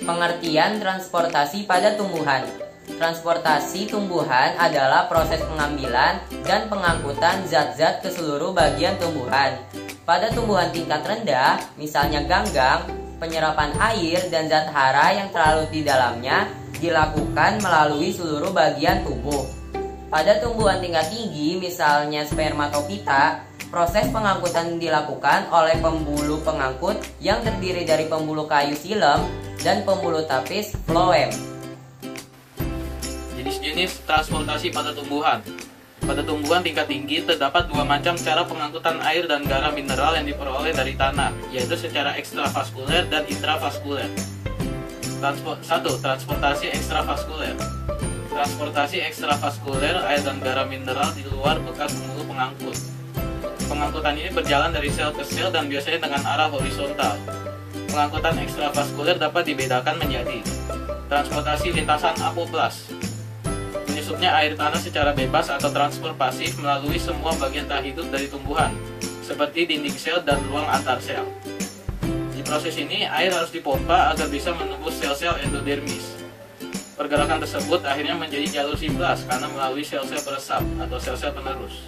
Pengertian transportasi pada tumbuhan. Transportasi tumbuhan adalah proses pengambilan dan pengangkutan zat-zat ke seluruh bagian tumbuhan. Pada tumbuhan tingkat rendah, misalnya ganggang, penyerapan air dan zat hara yang terlarut di dalamnya dilakukan melalui seluruh bagian tubuh. Pada tumbuhan tingkat tinggi, misalnya spermatofita, proses pengangkutan dilakukan oleh pembuluh pengangkut yang terdiri dari pembuluh kayu xilem dan pembuluh tapis floem. Jenis-jenis transportasi pada tumbuhan. Pada tumbuhan tingkat tinggi terdapat dua macam cara pengangkutan air dan garam mineral yang diperoleh dari tanah, yaitu secara ekstravaskuler dan intravaskuler. 1. Transportasi ekstravaskuler. Transportasi ekstravaskuler air dan garam mineral di luar bekas pembuluh pengangkut. Pengangkutan ini berjalan dari sel ke sel dan biasanya dengan arah horizontal. Pengangkutan ekstravaskuler dapat dibedakan menjadi transportasi lintasan apoplas, menyusupnya air tanah secara bebas atau transfer pasif melalui semua bagian tak hidup dari tumbuhan, seperti dinding sel dan ruang antar sel. Di proses ini, air harus dipompa agar bisa menembus sel-sel endodermis. Pergerakan tersebut akhirnya menjadi jalur simplas karena melalui sel-sel peresap atau sel-sel penerus.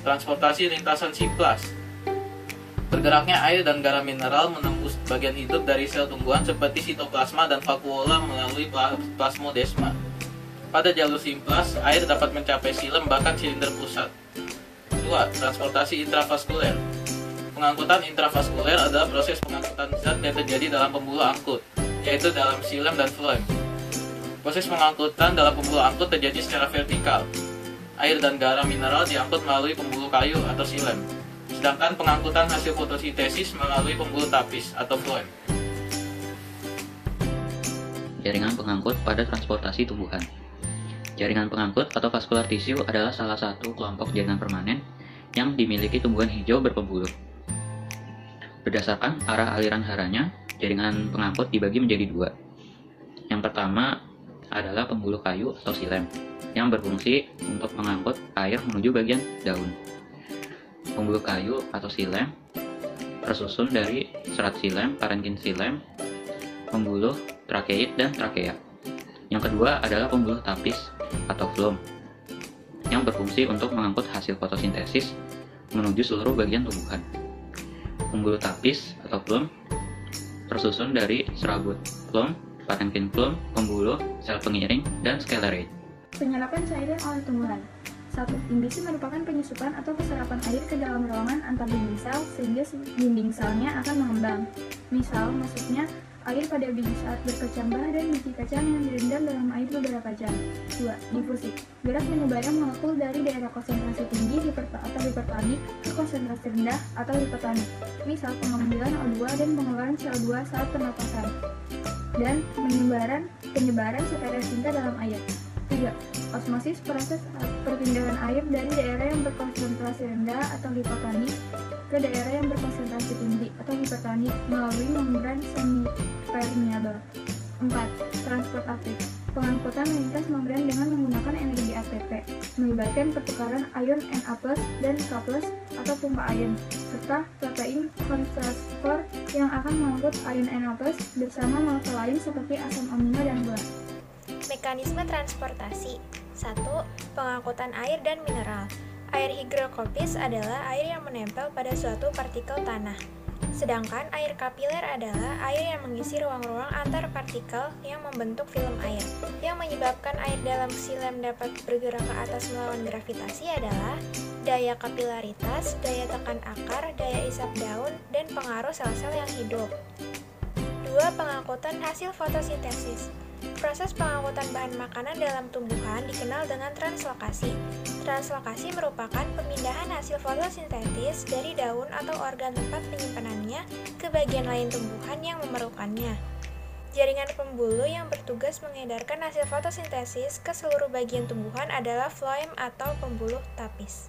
Transportasi lintasan simplas. Bergeraknya air dan garam mineral menembus bagian hidup dari sel tumbuhan seperti sitoplasma dan vakuola melalui plasmodesma. Pada jalur simplas, air dapat mencapai xilem bahkan silinder pusat. 2. Transportasi intravaskuler. Pengangkutan intravaskuler adalah proses pengangkutan zat yang terjadi dalam pembuluh angkut, yaitu dalam xilem dan floem. Proses pengangkutan dalam pembuluh angkut terjadi secara vertikal. Air dan garam mineral diangkut melalui pembuluh kayu atau xilem, sedangkan pengangkutan hasil fotosintesis melalui pembuluh tapis atau floem. Jaringan pengangkut pada transportasi tumbuhan. Jaringan pengangkut atau vascular tissue adalah salah satu kelompok jaringan permanen yang dimiliki tumbuhan hijau berpembuluh. Berdasarkan arah aliran haranya, jaringan pengangkut dibagi menjadi dua. Yang pertama adalah pembuluh kayu atau xilem, yang berfungsi untuk mengangkut air menuju bagian daun. Pembuluh kayu atau xilem tersusun dari serat xilem, parenkim xilem, pembuluh trakeid dan trakea. Yang kedua adalah pembuluh tapis atau floem, yang berfungsi untuk mengangkut hasil fotosintesis menuju seluruh bagian tumbuhan. Pembuluh tapis atau floem tersusun dari serabut floem, parenkim floem, pembuluh, sel pengiring, dan scleroid. Penyerapan cairan oleh tumbuhan. 1. Imbisin merupakan penyusupan atau peserapan air ke dalam ruangan antar dinding sel sehingga dinding selnya akan mengembang. Misal, masuknya air pada biji saat berkecambah dan biji kacang yang direndam dalam air beberapa jam. 2. Difusi. Gerak menyebarnya molekul dari daerah konsentrasi tinggi atau hipertonik ke konsentrasi rendah atau hipertonik. Misal, pengambilan O2 dan pengeluaran CO2 saat pernapasan. Dan penyebaran setetes tinta dalam air. 3. Osmosis, proses perpindahan air dari daerah yang berkonsentrasi rendah atau hipotonik ke daerah yang berkonsentrasi tinggi atau hipertonik melalui membran semi-permeable. 4. Transport aktif. Pengangkutan lintas membran dengan menggunakan energi ATP, melibatkan pertukaran ion Na+ dan K+ atau pompa ion, serta protein kontransfer yang akan mengangkut ion Na+ bersama molekul lain seperti asam amino dan gula. Mekanisme transportasi. 1. Pengangkutan air dan mineral. Air higrokopis adalah air yang menempel pada suatu partikel tanah. Sedangkan air kapiler adalah air yang mengisi ruang-ruang antar partikel yang membentuk film air. Yang menyebabkan air dalam xilem dapat bergerak ke atas melawan gravitasi adalah daya kapilaritas, daya tekan akar, daya isap daun, dan pengaruh sel-sel yang hidup. 2. Pengangkutan hasil fotosintesis. Proses pengangkutan bahan makanan dalam tumbuhan dikenal dengan translokasi. Translokasi merupakan pemindahan hasil fotosintetis dari daun atau organ tempat penyimpanannya ke bagian lain tumbuhan yang memerlukannya. Jaringan pembuluh yang bertugas mengedarkan hasil fotosintesis ke seluruh bagian tumbuhan adalah floem atau pembuluh tapis.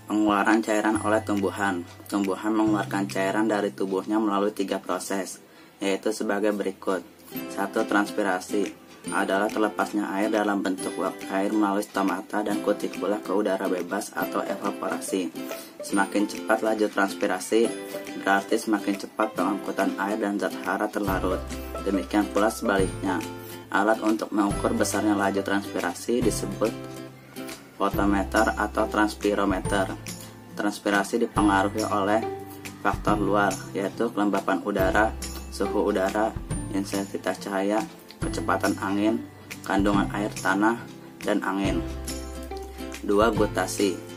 Pengeluaran cairan oleh tumbuhan. Tumbuhan mengeluarkan cairan dari tubuhnya melalui 3 proses, yaitu sebagai berikut. 1. Transpirasi adalah terlepasnya air dalam bentuk uap air melalui stomata dan kutikula ke udara bebas atau evaporasi. Semakin cepat laju transpirasi, berarti semakin cepat pengangkutan air dan zat hara terlarut. Demikian pula sebaliknya. Alat untuk mengukur besarnya laju transpirasi disebut fotometer atau transpirometer. Transpirasi dipengaruhi oleh faktor luar, yaitu kelembapan udara, suhu udara, intensitas cahaya, kecepatan angin, kandungan air tanah, dan angin. 2. Gutasi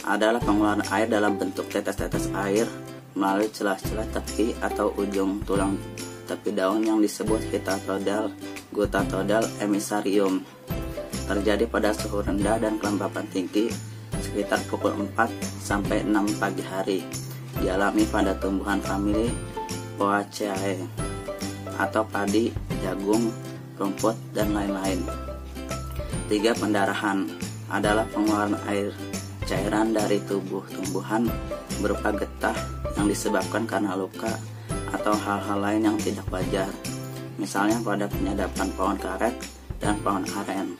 adalah pengeluaran air dalam bentuk tetes-tetes air melalui celah-celah tepi atau ujung tulang tepi daun yang disebut hitatodal, gutatodal, emisarium. Terjadi pada suhu rendah dan kelembapan tinggi sekitar pukul 4 sampai 6 pagi hari. Dialami pada tumbuhan famili Poaceae atau padi, jagung, rumput, dan lain-lain. 3. Pendarahan adalah pengeluaran air cairan dari tubuh tumbuhan berupa getah yang disebabkan karena luka atau hal-hal lain yang tidak wajar, misalnya pada penyadapan pohon karet dan pohon aren.